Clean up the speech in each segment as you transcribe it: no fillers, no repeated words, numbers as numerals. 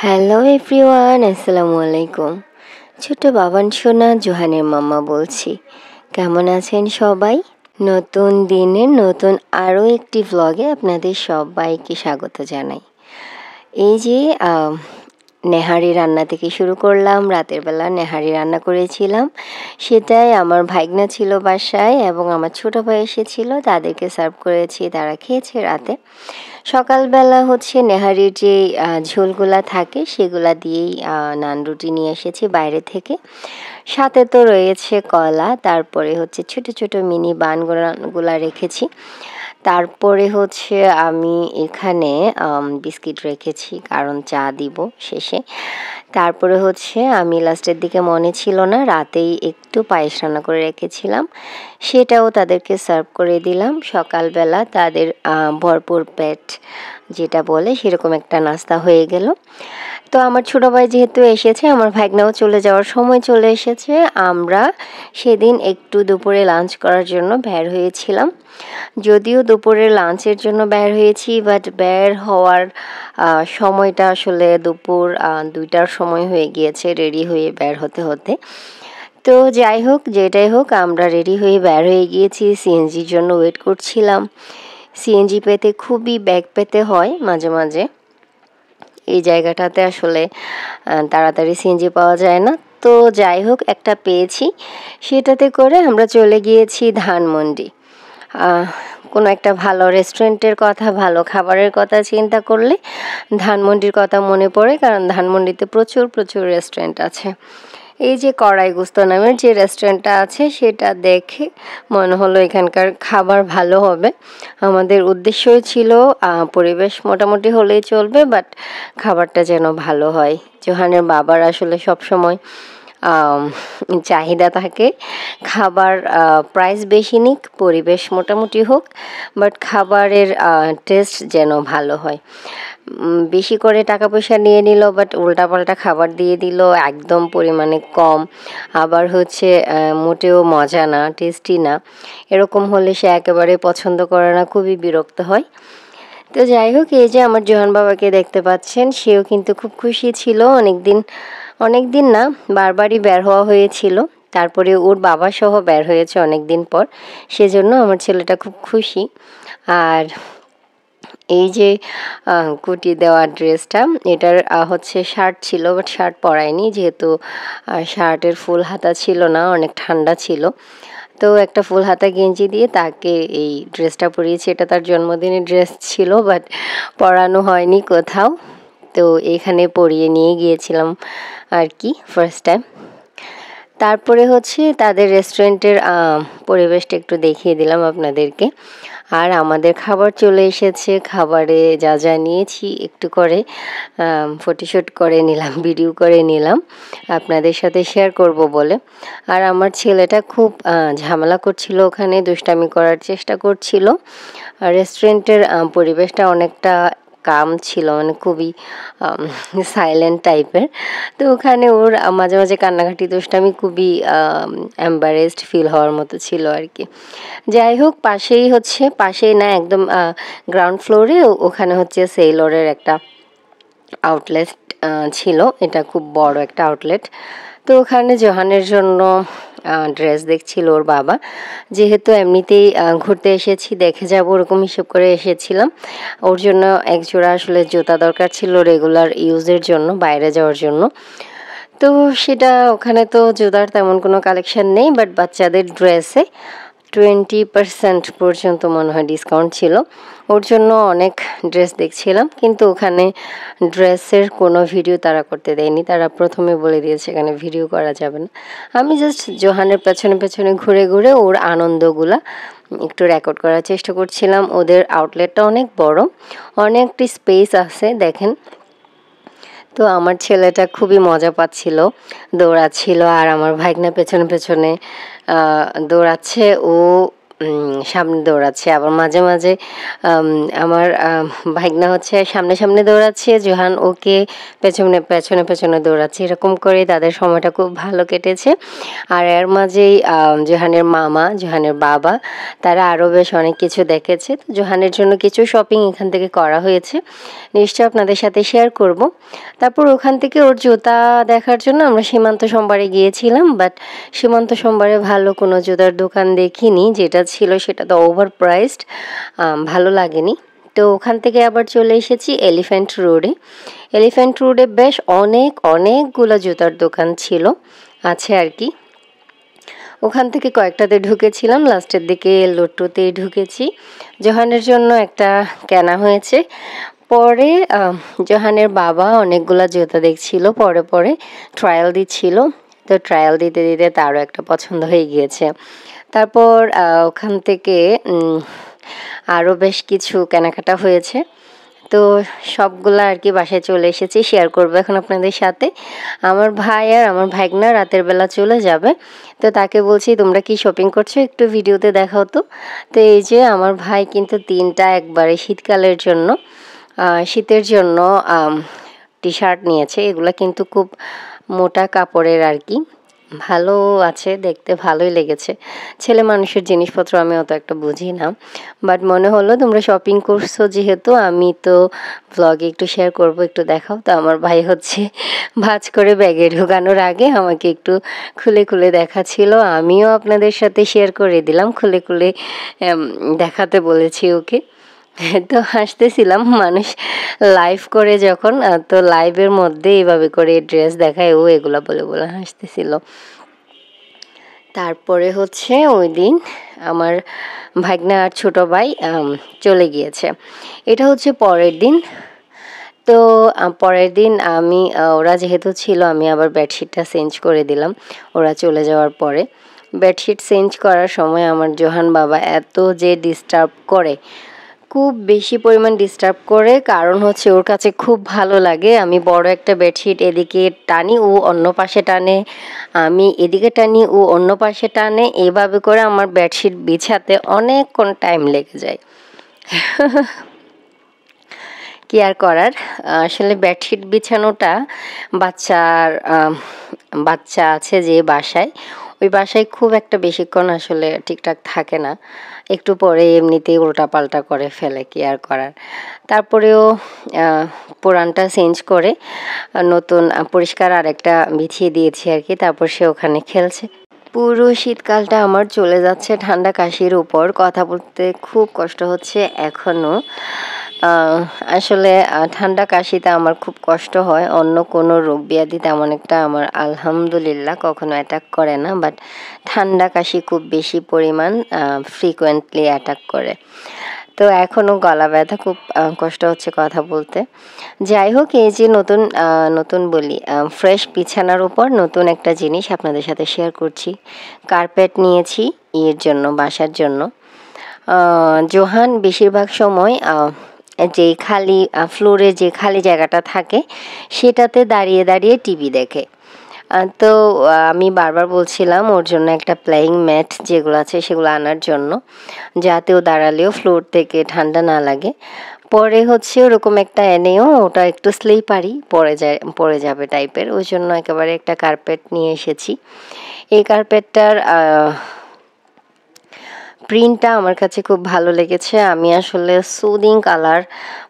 Hello everyone, আসসালামু আলাইকুম। ছোট বাবান সোনা জোহানের মাম্মা বলছি। কেমন আছেন সবাই? নতুন দিনের নতুন আরও একটি ভ্লগে আপনাদের সবাইকে স্বাগত জানাই। এই যে নেহারি রান্না থেকে শুরু করলাম। রাতের বেলা নেহারি রান্না করেছিলাম, সেটাই আমার ভাইগনা ছিল বাসায় এবং আমার ছোটো ভাই এসেছিল, তাদেরকে সার্ভ করেছি, তারা খেয়েছে রাতে। সকালবেলা হচ্ছে নেহারির যে ঝোলগুলা থাকে সেগুলা দিয়েই নান রুটি নিয়ে এসেছি বাইরে থেকে। সাথে তো রয়েছে কলা, তারপরে হচ্ছে ছোট ছোট মিনি বানগুলা রেখেছি। তারপরে হচ্ছে আমি এখানে বিস্কিট রেখেছি, কারণ চা দিব শেষে। তারপরে হচ্ছে আমি লাস্টের দিকে মনে ছিল না, রাতেই একটু পায়েস রান্না করে রেখেছিলাম, সেটাও তাদেরকে সার্ভ করে দিলাম। সকালবেলা তাদের ভরপুর পেট যেটা বলে সেরকম একটা নাস্তা হয়ে গেল। তো আমার ছোটো ভাই যেহেতু এসেছে, আমার ভাগনাও চলে যাওয়ার সময় চলে এসেছে, আমরা সেদিন একটু দুপুরে লাঞ্চ করার জন্য বের হয়েছিলাম। যদিও দুপুরে লাঞ্চের জন্য বের হয়েছি, বাট বের হওয়ার সময়টা আসলে দুপুর 2টার সময় হয়ে গিয়েছে রেডি হয়ে বের হতে হতে। তো যাই হোক, যেটাই হোক, আমরা রেডি হয়ে বের হয়ে গিয়েছি। সিএনজির জন্য ওয়েট করছিলাম। সিএনজি পেতে খুবই ব্যাগ পেতে হয় মাঝে মাঝে, এই জায়গাটাতে আসলে তাড়াতাড়ি সিএনজি পাওয়া যায় না। তো যাই হোক, একটা পেয়েছি, সেটাতে করে আমরা চলে গিয়েছি ধানমন্ডি। কোনো একটা ভালো রেস্টুরেন্টের কথা, ভালো খাবারের কথা চিন্তা করলে ধানমন্ডির কথা মনে পড়ে, কারণ ধানমন্ডিতে প্রচুর প্রচুর রেস্টুরেন্ট আছে। এই যে কড়াই গোস্ত নামের যে রেস্টুরেন্টটা আছে, সেটা দেখে মনে হলো এখানকার খাবার ভালো হবে। আমাদের উদ্দেশ্যই ছিল পরিবেশ মোটামুটি হলেই চলবে, বাট খাবারটা যেন ভালো হয়। জোহানের বাবার আসলে সবসময় চাহিদা থাকে খাবার প্রাইস বেশি নিক, পরিবেশ মোটামুটি হোক, বাট খাবারের টেস্ট যেন ভালো হয়। বেশি করে টাকা পয়সা নিয়ে নিল, বাট উল্টাপাল্টা খাবার দিয়ে দিল, একদম পরিমাণে কম, আবার হচ্ছে মোটেও মজা না, টেস্টি না। এরকম হলে সে একেবারে পছন্দ করে না, খুবই বিরক্ত হয়। তো যাই হোক, এই যে আমার জোহান বাবাকে দেখতে পাচ্ছেন, সেও কিন্তু খুব খুশি ছিল। অনেক দিন না, বারবারই বের হওয়া হয়েছিল, তারপরে ওর বাবা সহ বের হয়েছে অনেক দিন পর, সেজন্য আমার ছেলেটা খুব খুশি। আর এই যে কুটি দেওয়া ড্রেসটা, এটার হচ্ছে শার্ট ছিল, বাট শার্ট পরায়নি, যেহেতু শার্টের ফুল হাতা ছিল না, অনেক ঠান্ডা ছিল। তো একটা ফুল হাতা গেঞ্জি দিয়ে তাকে এই ড্রেসটা পরিয়েছি। এটা তার জন্মদিনের ড্রেস ছিল, বাট পরানো হয়নি কোথাও, তো এখানে পরিয়ে নিয়ে গিয়েছিলাম আর কি, ফার্স্ট টাইম। তারপরে হচ্ছে তাদের রেস্টুরেন্টের পরিবেশটা একটু দেখিয়ে দিলাম আপনাদেরকে। আর আমাদের খাবার চলে এসেছে। খাবারে যা যা নিয়েছি একটু করে ফটোশ্যুট করে নিলাম, ভিডিও করে নিলাম আপনাদের সাথে শেয়ার করব বলে। আর আমার ছেলেটা খুব ঝামেলা করছিল, ওখানে দুষ্টামি করার চেষ্টা করছিল। আর রেস্টুরেন্টের পরিবেশটা অনেকটা কাম ছিল, মানে খুবই সাইলেন্ট টাইপের। তো ওখানে ওর মাঝে মাঝে কান্নাকাটি, দুষ্টামি, খুবই এম্বারেসড ফিল হওয়ার মতো ছিল আর কি। যাই হোক, পাশেই না, একদম গ্রাউন্ড ফ্লোরে ওখানে হচ্ছে সেইলরের একটা আউটলেট ছিল, এটা খুব বড় একটা আউটলেট। তো ওখানে জোহানের জন্য ড্রেস দেখছিল ওর বাবা, যেহেতু এমনিতেই ঘুরতে এসেছি, দেখে যাব ওরকম হিসেব করে এসেছিলাম। ওর জন্য এক জোড়া আসলে জুতা দরকার ছিল রেগুলার ইউজের জন্য, বাইরে যাওয়ার জন্য। তো সেটা, ওখানে তো জুতার তেমন কোনো কালেকশন নেই, বাট বাচ্চাদের ড্রেসে 20% পর্যন্ত মনে হয় ডিসকাউন্ট ছিল। ওর জন্য অনেক ড্রেস দেখছিলাম, কিন্তু ওখানে ড্রেসের কোনো ভিডিও তারা করতে দেয়নি। তারা প্রথমে বলে দিয়েছে এখানে ভিডিও করা যাবে না। আমি জাস্ট জোহানের পেছনে পেছনে ঘুরে ঘুরে ওর আনন্দগুলা একটু রেকর্ড করার চেষ্টা করছিলাম। ওদের আউটলেটটা অনেক বড়, অনেকটি স্পেস আছে দেখেন। তো আমার ছেলেটা খুবই মজা পাচ্ছিল, দৌড়াচ্ছিল, আর আমার ভাইগনা পেছনে পেছনে দৌড়াচ্ছে। ও সামনে দৌড়াচ্ছে, আবার মাঝে মাঝে আমার ভাইগনা হচ্ছে সামনে সামনে দৌড়াচ্ছে, জোহান ওকে পেছনে পেছনে পেছনে দৌড়াচ্ছে। এরকম করে তাদের সময়টা খুব ভালো কেটেছে। আর এর মাঝেই জোহানের মামা, জোহানের বাবা, তারা আরও বেশ অনেক কিছু দেখেছে। তো জোহানের জন্য কিছু শপিং এখান থেকে করা হয়েছে, নিশ্চয় আপনাদের সাথে শেয়ার করব। তারপর ওখান থেকে ওর জুতা দেখার জন্য আমরা সীমান্ত সম্বারে গিয়েছিলাম, বাট সীমান্ত সম্বারে ভালো কোনো জুতার দোকান দেখিনি, যেটা ছিল সেটা তো ওভার প্রাইসড, ভালো লাগেনি। তো ওখান থেকে আবার চলে এসেছি এলিফ্যান্ট রোডে। এলিফ্যান্ট রোডে বেশ অনেকগুলো জুতার দোকান ছিল, আছে আর কি। ওখান থেকে কয়েকটাতে ঢুকেছিলাম, লাস্টের দিকে লোট্টোতে ঢুকেছি। জোহানের জন্য একটা কেনা হয়েছে। পরে জোহানের বাবা অনেকগুলা জুতা দেখছিল, পরে পরে ট্রায়াল দিচ্ছিল। তো ট্রায়াল দিতে দিতে তারও একটা পছন্দ হয়ে গিয়েছে। তারপর ওখান থেকে আরও বেশ কিছু কেনাকাটা হয়েছে। তো সবগুলা আর কি বাসায় চলে এসেছি, শেয়ার করবো এখন আপনাদের সাথে। আমার ভাই আর আমার ভাইগনা রাতের বেলা চলে যাবে, তো তাকে বলছি তোমরা কি শপিং করছো একটু ভিডিওতে দেখাও তো। তো এই যে আমার ভাই কিন্তু 3টা একবারে শীতকালের জন্য, শীতের জন্য টি শার্ট নিয়েছে। এগুলো কিন্তু খুব মোটা কাপড়ের আর কি, ভালো আছে, দেখতে ভালোই লেগেছে। ছেলে মানুষের জিনিসপত্র আমি অত একটা বুঝি না, বাট মনে হলো তোমরা শপিং করছো যেহেতু, আমি তো ব্লগে একটু শেয়ার করব, একটু দেখাও। তো আমার ভাই হচ্ছে ভাঁজ করে ব্যাগে ঢোকানোর আগে আমাকে একটু খুলে খুলে দেখাচ্ছিল, আমিও আপনাদের সাথে শেয়ার করে দিলাম, খুলে খুলে দেখাতে বলেছি ওকে। তো হাসতেছিলাম, মানুষ লাইভ করে যখন, তো লাইভের মধ্যে এইভাবে করে ড্রেস দেখায়, ও এগুলা বলে বলে হাসতেছিল। তারপরে হচ্ছে ওই দিন আমার ভাগনা আর ছোট ভাই চলে গিয়েছে। এটা হচ্ছে পরের দিন। তো পরের দিন আমি ওরা যেহেতু ছিল, আমি আবার বেডশিটটা চেঞ্জ করে দিলাম ওরা চলে যাওয়ার পরে। বেডশিট চেঞ্জ করার সময় আমার জোহান বাবা এত যে ডিস্টার্ব করে, খুব বেশি পরিমাণ ডিস্টার্ব করে, কারণ হচ্ছে ওর কাছে খুব ভালো লাগে আমি বড় একটা বেডশিট এদিকে টানি, ও অন্য পাশে টানে, আমি এদিকে টানি, ও অন্য পাশে টানে। এভাবে করে আমার বেডশিট বিছাতে অনেকক্ষণ টাইম লেগে যায়। কি আর করার, আসলে বেডশিট বিছানোটা বাচ্চা আছে যে বাসায়, ওই বাসায় খুব একটা বেশিক্ষণ আসলে ঠিকঠাক থাকে না, একটু পরে এমনিতেই উল্টাপাল্টা করে ফেলে, কি আর করার। তারপরেও পুরানটা চেঞ্জ করে নতুন পরিষ্কার আরেকটা বিছিয়ে দিয়েছি আর কি। তারপর সে ওখানে খেলছে। পুরো শীতকালটা আমার চলে যাচ্ছে ঠান্ডা কাশির উপর, কথা বলতে খুব কষ্ট হচ্ছে এখনও। আসলে ঠান্ডা কাশিতে আমার খুব কষ্ট হয়, অন্য কোনো রোগ ব্যাধি তেমন একটা আমার আলহামদুলিল্লাহ কখনো অ্যাটাক করে না, বাট ঠান্ডা কাশি খুব বেশি পরিমাণ ফ্রিকোয়েন্টলি অ্যাটাক করে। তো এখনও গলা ব্যথা, খুব কষ্ট হচ্ছে কথা বলতে। যাই হোক, এই যে নতুন বলি ফ্রেশ বিছানার উপর নতুন একটা জিনিস আপনাদের সাথে শেয়ার করছি। কার্পেট নিয়েছি এর জন্য, বাসার জন্য। জোহান বেশিরভাগ সময় যে খালি ফ্লোরে যে খালি জায়গাটা থাকে সেটাতে দাঁড়িয়ে দাঁড়িয়ে টিভি দেখে। তো আমি বারবার বলছিলাম ওর জন্য একটা প্লেয়িং ম্যাট যেগুলো আছে সেগুলো আনার জন্য, যাতে ও দাঁড়ালেও ফ্লোর থেকে ঠান্ডা না লাগে। পরে হচ্ছে ওরকম একটা এনেও, ওটা একটু স্লিপারি পড়ে যাবে টাইপের, ওই জন্য একেবারে একটা কার্পেট নিয়ে এসেছি। এই কার্পেটটার প্রিন্টটা আমার কাছে খুব ভালো লেগেছে। আমি আসলে সুদিং কালার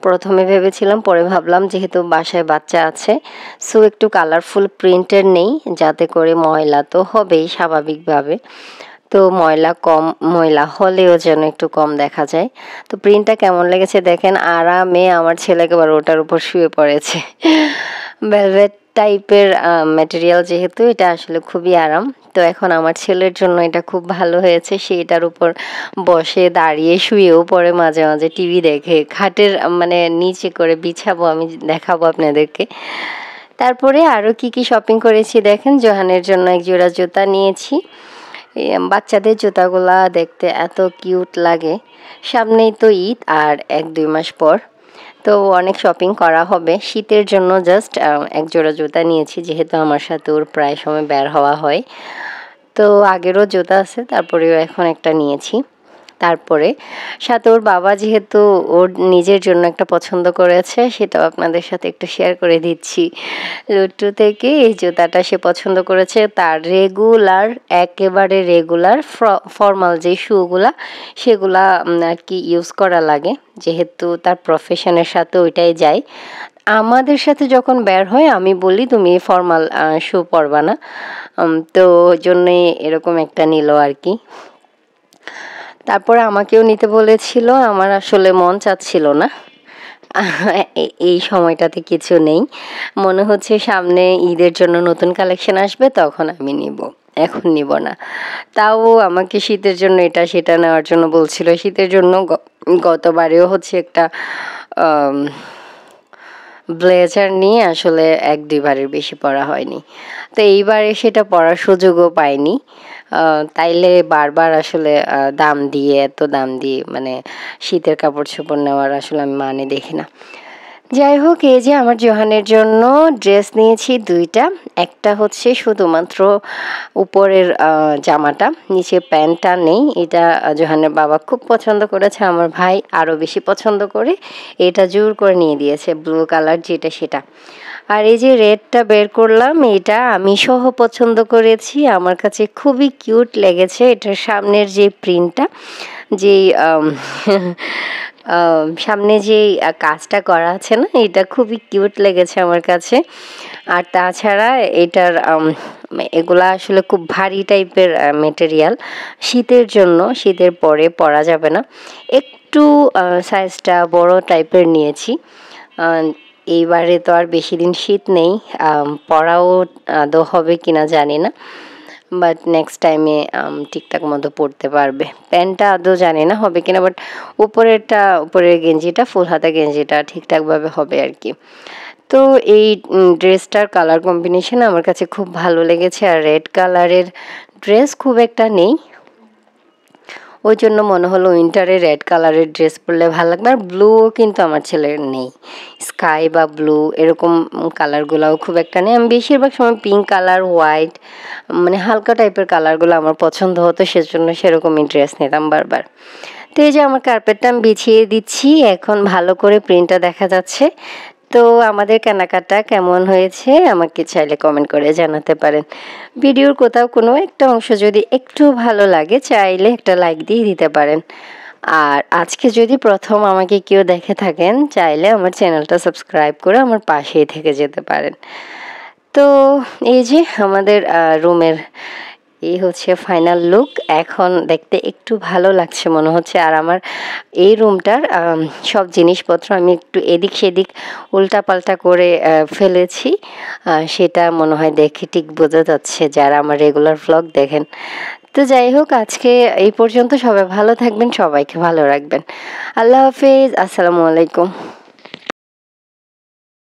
প্রথমে ভেবেছিলাম, পরে ভাবলাম যেহেতু বাসায় বাচ্চা আছে, সো একটু কালারফুল প্রিন্টের নেই, যাতে করে ময়লা তো হবেই স্বাভাবিকভাবে, তো ময়লা হলেও যেন একটু কম দেখা যায়। তো প্রিন্টটা কেমন লেগেছে দেখেন, আরামে আমার ছেলে একেবারে ওটার উপর শুয়ে পড়েছে। ভেলভেট টাইপের ম্যাটেরিয়াল যেহেতু, এটা আসলে খুবই আরাম। তো এখন আমার ছেলের জন্য এটা খুব ভালো হয়েছে, সে এটার উপর বসে দাঁড়িয়ে শুয়েও পড়ে, মাঝে মাঝে টিভি দেখে, খাটের মানে নিচে করে বিছাবো, আমি দেখাবো আপনাদেরকে। তারপরে আরও কি শপিং করেছি দেখেন, জোহানের জন্য এক জোড়া জুতা নিয়েছি। বাচ্চাদের জুতাগুলা দেখতে এত কিউট লাগে, সামনেই তো ঈদ আর 1-2 মাস পর, তো অনেক শপিং করা হবে। শীতের জন্য জাস্ট এক জোড়া জুতা নিয়েছি, যেহেতু আমার সাথে ওর প্রায় সময় বের হওয়া হয়। তো আগেরও জুতা আছে, তারপরেও এখন একটা নিয়েছি। তারপরে সাথে ওর বাবা যেহেতু ওর নিজের জন্য একটা পছন্দ করেছে, সেটাও আপনাদের সাথে একটু শেয়ার করে দিচ্ছি। লুট্টু থেকে এই জুতাটা সে পছন্দ করেছে, তার রেগুলার একেবারে রেগুলার ফর্মাল যে শুগুলা সেগুলা আর কি ইউজ করা লাগে, যেহেতু তার প্রফেশনের সাথে ওইটাই যায়। আমাদের সাথে যখন বের হয় আমি বলি তুমি ফর্মাল শু পরবা না, তো ওই জন্যে এরকম একটা নিল আর কি। তারপরে আমাকেও নিতে বলেছিল, আমার আসলে মন চাচ্ছিল না। এই সময়টাতে কিছু নেই, মনে হচ্ছে সামনে ঈদের জন্য নতুন কালেকশন আসবে তখন আমি নিব, এখন নিব না। তাও আমাকে শীতের জন্য এটা সেটা নেওয়ার জন্য বলছিল। শীতের জন্য গতবারেও হচ্ছে একটা ব্লেজার নিয়ে আসলে 1-2বারের বেশি পরা হয়নি, তো এইবারে সেটা পরার সুযোগও পাইনি। তাইলে বারবার আসলে দাম দিয়ে এত দাম দিয়ে মানে শীতের কাপড় চোপড় নেওয়ার আসলে আমি মানে দেখি না। যাই হোক, এই যে আমার জোহানের জন্য ড্রেস নিয়েছি 2টা। একটা হচ্ছে শুধুমাত্র উপরের জামাটা, নিচে প্যান্টটা নেই। এটা জোহানের বাবা খুব পছন্দ করেছে, আমার ভাই আরও বেশি পছন্দ করে এটা জোর করে নিয়ে দিয়েছে, ব্লু কালার যেটা সেটা। আর এই যে রেডটা বের করলাম, এটা আমি সহ পছন্দ করেছি, আমার কাছে খুবই কিউট লেগেছে। এটার সামনের যে প্রিন্টটা, যেই সামনে যেই কাজটা করা আছে না, এটা খুবই কিউট লেগেছে আমার কাছে। আর তাছাড়া এটার এগুলা আসলে খুব ভারী টাইপের মেটেরিয়াল, শীতের জন্য, শীতের পরে পরা যাবে না। একটু সাইজটা বড় টাইপের নিয়েছি। এইবারে তো আর বেশি দিন শীত নেই, পরাও আদৌ হবে কিনা জানি না, বাট নেক্সট টাইমে ঠিকঠাক মতো পরতে পারবে। প্যান্টটা আদৌ জানি না হবে কিনা, বাট উপরের গেঞ্জিটা, ফুল হাতা গেঞ্জিটা ঠিকঠাকভাবে হবে আর কি। তো এই ড্রেসটার কালার কম্বিনেশন আমার কাছে খুব ভালো লেগেছে। আর রেড কালারের ড্রেস খুব একটা নেই, ওই জন্য মনে হলো উইন্টারে রেড কালারের ড্রেস পরলে ভালো লাগবে। আর ব্লুও কিন্তু আমার ছেলের নেই, স্কাই বা ব্লু এরকম কালারগুলোও খুব একটা নেই। আমি বেশিরভাগ সময় পিঙ্ক কালার, হোয়াইট, মানে হালকা টাইপের কালারগুলো আমার পছন্দ হতো, সেজন্য সেরকমই ড্রেস নিতাম বারবার। তো এই যে আমার কার্পেটটা আমি বিছিয়ে দিচ্ছি, এখন ভালো করে প্রিন্টটা দেখা যাচ্ছে। তো আমাদের কেনাকাটা কেমন হয়েছে আমাকে চাইলে কমেন্ট করে জানাতে পারেন। ভিডিওর কোথাও কোনো একটা অংশ যদি একটু ভালো লাগে চাইলে একটা লাইক দিয়ে দিতে পারেন। আর আজকে যদি প্রথম আমাকে কেউ দেখে থাকেন, চাইলে আমার চ্যানেলটা সাবস্ক্রাইব করে আমার পাশেই থেকে যেতে পারেন। তো এই যে আমাদের রুমের এই হচ্ছে ফাইনাল লুক। এখন দেখতে একটু ভালো লাগছে মনে হচ্ছে। আর আমার এই রুমটার সব জিনিসপত্র আমি একটু এদিক সেদিক উল্টাপাল্টা করে ফেলেছি, সেটা মনে হয় দেখে ঠিক বোঝা যাচ্ছে যারা আমার রেগুলার ভ্লগ দেখেন। তো যাই হোক, আজকে এই পর্যন্ত। সবাই ভালো থাকবেন, সবাইকে ভালো রাখবেন। আল্লাহ হাফেজ, আসসালামু আলাইকুম।